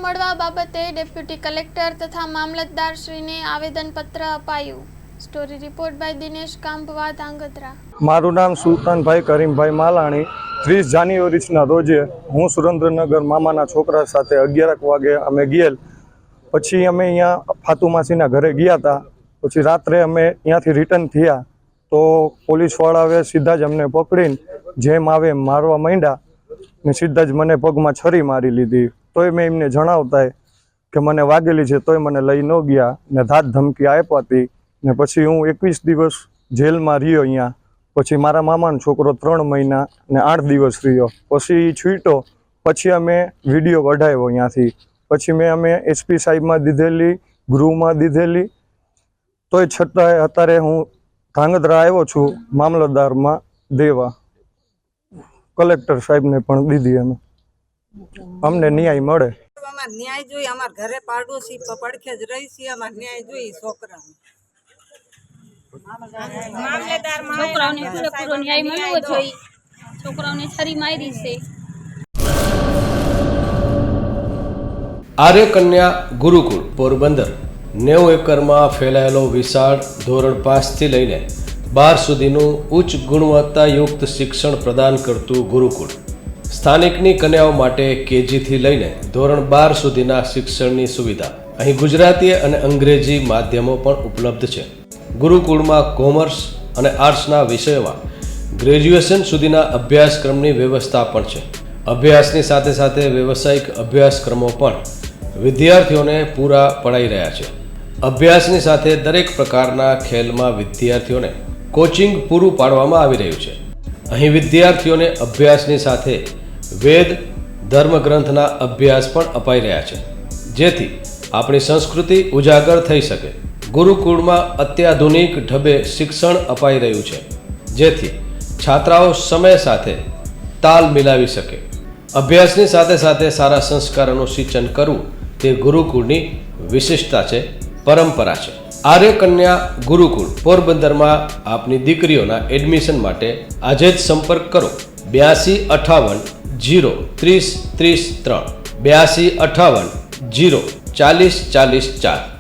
મળવા બાબતે deputy collector તથા મામલતદારશ્રીને આવેદનપત્ર અપાયું। Story report by Dinesh Kanpva Dhrangadhra. મારું નામ સુલતાનભાઈ કરીમભાઈ માલાણી। 30 જાન્યુઆરીના રોજે હું સુરેન્દ્રનગર મામાના છોકરા સાથે 11 વાગે અમે ગયેલ। પછી અમે અહીંયા ફાતુમાસીના ઘરે ગયા હતા। પછી રાત્રે અમે ત્યાંથી રિટર્ન થયા તો પોલીસવાળાએ સીધા જ અમને પકડીને જેમ આવે એમ મારવા માંડ્યા ને સીધા જ મને પગમાં છરી મારી લીધી। તોય મેં એમને જણાવતા કે મને વાગેલી છે તોય મને લઈ ન ગયા ને ધાક ધમકી આપી હતી ને પછી હું 21 દિવસ જેલમાં રહ્યો અહીંયા। પછી મારા મામાનો છોકરો 3 મહિના ને 8 દિવસ રહ્યો। પછી છૂટ્યો પછી અમે વિડીયો કઢાવ્યો અહીંયાથી। પછી મેં અમે એસપી સાહેબમાં દીધેલી, ગૃહમાં દીધેલી, તોય છતાંય અત્યારે હું ધાંગધ્રા આવ્યો છું મામલતદારમાં દેવા। કલેક્ટર સાહેબને પણ દીધી અમે, અમને ન્યાય મળે। અમાર ન્યાય જોઈએ, અમાર ઘરે પાડોશી પડખે જ રહી છે, અમાર ન્યાય જોઈએ છોકરાને। છોકરાઓને પૂરેપૂરો ન્યાય મળવો જોઈએ। છોકરાઓને છરી મારી છે। આર્ય કન્યા ગુરુકુળ પોરબંદર 90 એકરમાં ફેલાયેલો વિશાળ ધોરણ 5 થી લઈને 12 સુધીનું ઉચ્ચ ગુણવત્તાયુક્ત શિક્ષણ પ્રદાન કરતું ગુરુકુળ સ્થાનિકની કન્યાઓ માટે કેજી થી લઈને ધોરણ 12 સુધીના શિક્ષણની સુવિધા। અહીં ગુજરાતી અને અંગ્રેજી માધ્યમો પણ ઉપલબ્ધ છે। ગુરુકુળમાં કોમર્સ અને આર્ટ્સના વિષયોમાં ગ્રેજ્યુએશન સુધીના અભ્યાસક્રમની વ્યવસ્થા પણ છે। અભ્યાસની સાથે સાથે વ્યવસાયિક અભ્યાસક્રમો પણ વિદ્યાર્થીઓને પૂરા પડાઈ રહ્યા છે। અભ્યાસની સાથે દરેક પ્રકારના ખેલમાં વિદ્યાર્થીઓને કોચિંગ પૂરું પાડવામાં આવી રહ્યું છે। અહીં વિદ્યાર્થીઓને અભ્યાસની સાથે વેદ ધર્મગ્રંથના અભ્યાસ પણ અપાઈ રહ્યા છે, જેથી આપણી સંસ્કૃતિ ઉજાગર થઈ શકે। ગુરુકુળમાં અત્યાધુનિક ઢબે શિક્ષણ અપાઈ રહ્યું છે, જેથી છાત્રાઓ સમય સાથે તાલ મિલાવી શકે। અભ્યાસની સાથે સાથે સારા સંસ્કારોનું સિંચન કરવું તે ગુરુકુળની વિશિષ્ટતા છે, પરંપરા છે। આર્ય કન્યા ગુરુકુળ પોરબંદરમાં આપની દીકરીઓના એડમિશન માટે આજે જ સંપર્ક કરો 8258 0 30 30 3 8258 0 40 40 4।